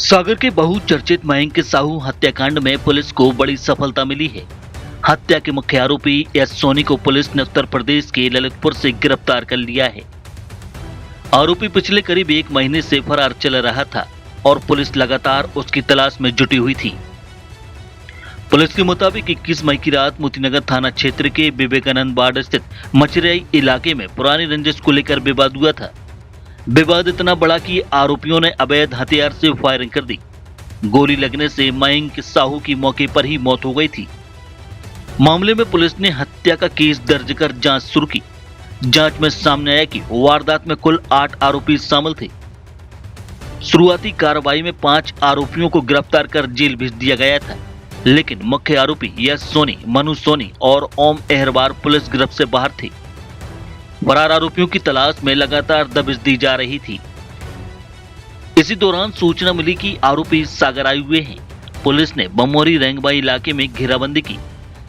सागर के बहुचर्चित मयंक साहू हत्याकांड में पुलिस को बड़ी सफलता मिली है। हत्या के मुख्य आरोपी एस सोनी को पुलिस ने उत्तर प्रदेश के ललितपुर से गिरफ्तार कर लिया है। आरोपी पिछले करीब 1 महीने से फरार चल रहा था और पुलिस लगातार उसकी तलाश में जुटी हुई थी। पुलिस के मुताबिक 21 मई की रात मोतीनगर थाना क्षेत्र के विवेकानंद वार्ड स्थित मचरियाई इलाके में पुरानी रंजिश को लेकर विवाद हुआ था। विवाद इतना बड़ा कि आरोपियों ने अवैध हथियार से फायरिंग कर दी। गोली लगने से मयंक साहू की मौके पर ही मौत हो गई थी। मामले में पुलिस ने हत्या का केस दर्ज कर जांच शुरू की। जांच में सामने आया कि वारदात में कुल 8 आरोपी शामिल थे। शुरुआती कार्रवाई में 5 आरोपियों को गिरफ्तार कर जेल भेज दिया गया था, लेकिन मुख्य आरोपी यश सोनी, मनु सोनी और ओम अहरवार पुलिस गिरफ्त से बाहर थे। फरार आरोपियों की तलाश में लगातार दबिश दी जा रही थी। इसी दौरान सूचना मिली कि आरोपी सागर आए हुए हैं। पुलिस ने बमोरी रेंगबाई इलाके में घेराबंदी की।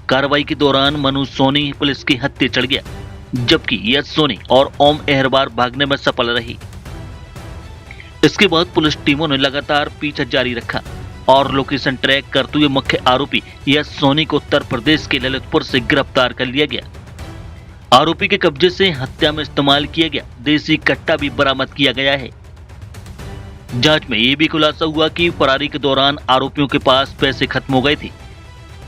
कार्रवाई के दौरान मनु सोनी पुलिस के हत्थे चढ़ गया, जबकि यश सोनी और ओम अहरवार भागने में सफल रही। इसके बाद पुलिस टीमों ने लगातार पीछा जारी रखा और लोकेशन ट्रैक करते हुए मुख्य आरोपी यश सोनी को उत्तर प्रदेश के ललितपुर से गिरफ्तार कर लिया गया। आरोपी के कब्जे से हत्या में इस्तेमाल किया गया देसी कट्टा भी बरामद किया गया है। जांच में यह भी खुलासा हुआ कि फरारी के दौरान आरोपियों के पास पैसे खत्म हो गए थे।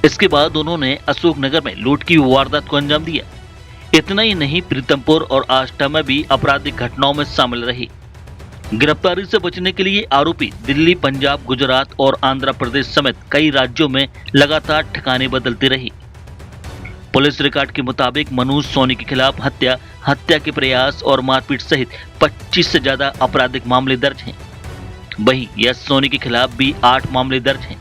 इसके बाद उन्होंने अशोकनगर में लूट की वारदात को अंजाम दिया। इतना ही नहीं, प्रीतमपुर और आष्टा में भी आपराधिक घटनाओं में शामिल रहे। गिरफ्तारी से बचने के लिए आरोपी दिल्ली, पंजाब, गुजरात और आंध्र प्रदेश समेत कई राज्यों में लगातार ठिकाने बदलते रहे। पुलिस रिकॉर्ड के मुताबिक मनोज सोनी के खिलाफ हत्या के प्रयास और मारपीट सहित 25 से ज्यादा आपराधिक मामले दर्ज हैं। वहीं यश सोनी के खिलाफ भी 8 मामले दर्ज हैं।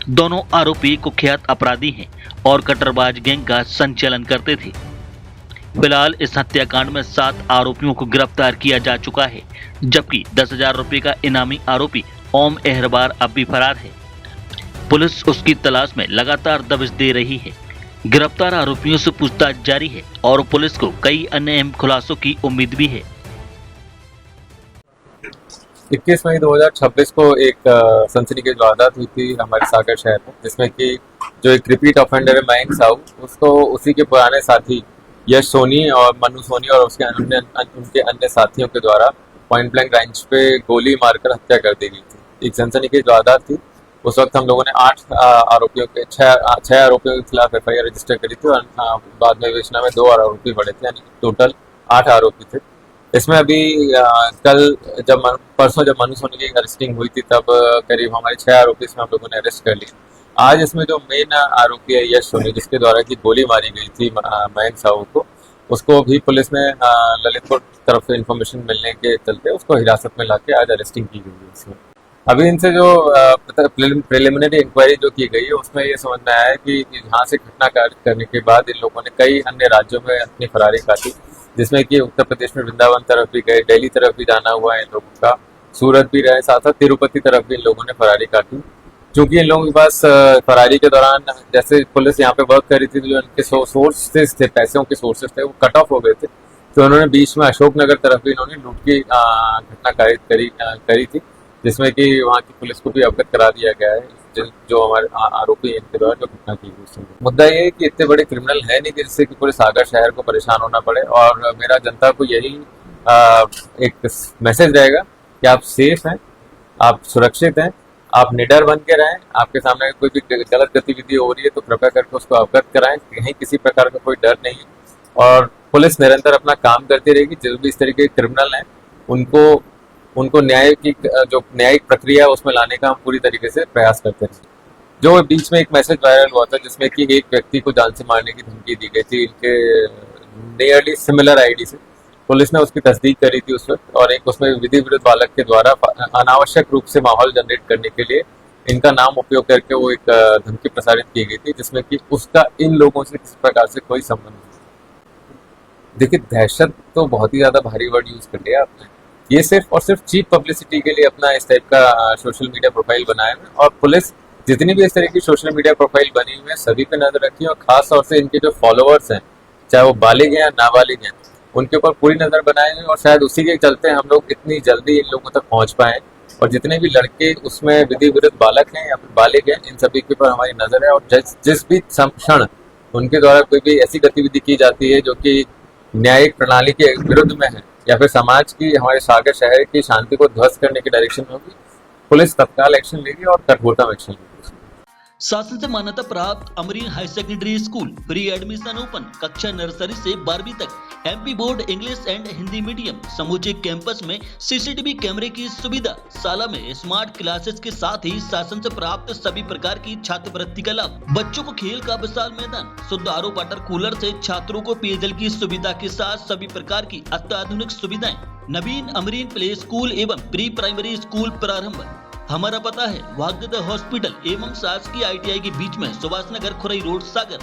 दोनों आरोपी कुख्यात अपराधी हैं और कट्टरबाज गैंग का संचालन करते थे। फिलहाल इस हत्याकांड में 7 आरोपियों को गिरफ्तार किया जा चुका है, जबकि 10,000 रुपए का इनामी आरोपी ओम अहरवार अब भी फरार है। पुलिस उसकी तलाश में लगातार दबिश दे रही है। गिरफ्तार आरोपियों से पूछताछ जारी है और पुलिस को कई अन्य अहम खुलासों की उम्मीद भी है। 21 मई 2026 को एक सनसनीखेज वारदात हुई थी हमारे सागर शहर में, जिसमें कि जो एक रिपीट ऑफेंडर है मयंक साहू, उसको उसी के पुराने साथी यश सोनी और मनु सोनी और उसके उनके अन्य साथियों के द्वारा पॉइंट ब्लैंक रेंज पे गोली मारकर हत्या कर दी गई थी। एक सनसनीखेज वारदात थी। उस वक्त हम लोगों ने 6 आरोपियों के खिलाफ FIR रजिस्टर करी थी और बाद में विवेचना में 2 आरोपी बढ़े थे, यानी टोटल 8 आरोपी थे। इसमें अभी परसों जब मनु सोनी की अरेस्टिंग हुई थी, तब करीब हमारे 6 आरोपी इसमें हम लोगों ने अरेस्ट कर लिए। आज इसमें जो मेन आरोपी है यश सोनी, जिसके द्वारा की गोली मारी गई थी मयंक साहू को, उसको भी पुलिस ने ललितपुर तरफ से इंफॉर्मेशन मिलने के चलते उसको हिरासत में लाके आज अरेस्टिंग की गई है। इसमें अभी इनसे जो प्रिलिमिनरी इंक्वायरी जो की गई है, उसमें ये समझ में आया है कि यहाँ से घटना करने के बाद इन लोगों ने कई अन्य राज्यों में अपनी फरारी काटी, जिसमें कि उत्तर प्रदेश में वृंदावन तरफ भी गए, दिल्ली तरफ भी जाना हुआ है इन लोगों का, सूरत भी रहे, साथ साथ तिरुपति तरफ भी इन लोगों ने फरारी काटी। क्योंकि इन लोगों के पास फरारी के दौरान जैसे पुलिस यहाँ पे वर्क कर रही थी, तो जो इनके सोर्सेस थे, पैसों के सोर्सेस थे, वो कट ऑफ हो गए थे। तो उन्होंने बीच में अशोकनगर तरफ भी इन्होंने लूट की घटना करी थी, जिसमें कि वहाँ की पुलिस को भी अवगत करा दिया गया है, जो हमारे आरोपी हैं इनके द्वारा जो घटना की गई। मुद्दा ये है कि इतने बड़े क्रिमिनल है नहीं जिससे कि पूरे सागर शहर को परेशान होना पड़े, और मेरा जनता को यही एक मैसेज रहेगा कि आप सेफ हैं, आप सुरक्षित हैं, आप निडर बन के रहें। आपके सामने कोई भी गलत गतिविधि हो रही है तो कृपया करके उसको अवगत कराएं। कहीं किसी प्रकार का कोई डर नहीं है और पुलिस निरंतर अपना काम करती रहेगी। जो भी इस तरीके के क्रिमिनल हैं उनको न्यायिक प्रक्रिया उसमें लाने का हम पूरी तरीके से प्रयास करते हैं। जो बीच में एक मैसेज वायरल हुआ था जिसमें कि एक व्यक्ति को जान से मारने की धमकी दी गई थी इनके नियरली सिमिलर आईडी से, पुलिस ने उसकी तस्दीक करी थी उस वक्त, और एक उसमें विधि विरुद्ध बालक के द्वारा अनावश्यक रूप से माहौल जनरेट करने के लिए इनका नाम उपयोग करके वो एक धमकी प्रसारित की गई थी, जिसमें कि उसका इन लोगों से किसी प्रकार से कोई संबंध नहीं। देखिए, दहशत तो बहुत ही ज्यादा भारी वर्ड यूज कर लिया आपने। ये सिर्फ और सिर्फ चीप पब्लिसिटी के लिए अपना इस टाइप का सोशल मीडिया प्रोफाइल बनाया है, और पुलिस जितनी भी इस तरह की सोशल मीडिया प्रोफाइल बनी हुई है सभी पे नजर रखी है, और खास तौर से इनके जो फॉलोअर्स हैं, चाहे वो बालिग हैं या नाबालिग हैं, उनके ऊपर पूरी नजर बनाई है। और शायद उसी के चलते हम लोग इतनी जल्दी इन लोगों तक पहुंच पाए और जितने भी लड़के उसमें विधि विरुद्ध बालक हैं या फिर बालिग हैं, इन सभी के ऊपर हमारी नजर है। और जिस भी क्षण उनके द्वारा कोई भी ऐसी गतिविधि की जाती है जो कि न्यायिक प्रणाली के विरुद्ध में है या फिर समाज की, हमारे सागर शहर की शांति को ध्वस्त करने की डायरेक्शन में होगी, पुलिस तत्काल एक्शन लेगी और कठोरतम एक्शन लेगी। शासन से मान्यता प्राप्त Amreen high secondary school pre admission open, कक्षा नर्सरी से 12वीं तक, MP board English and Hindi medium, समूचे कैंपस में सीसीटीवी कैमरे की सुविधा, शाला में स्मार्ट क्लासेस के साथ ही शासन से प्राप्त सभी प्रकार की छात्रवृत्ति का लाभ, बच्चों को खेल का विशाल मैदान, शुद्ध आरओ वाटर कूलर से छात्रों को पेयजल की सुविधा के साथ सभी प्रकार की अत्याधुनिक सुविधाएं। नवीन अमरीन प्ले स्कूल एवं प्री प्राइमरी स्कूल प्रारंभ। हमारा पता है वाग्देव हॉस्पिटल एवं शासकीय ITI के बीच में, सुभाष नगर, खुरई रोड, सागर।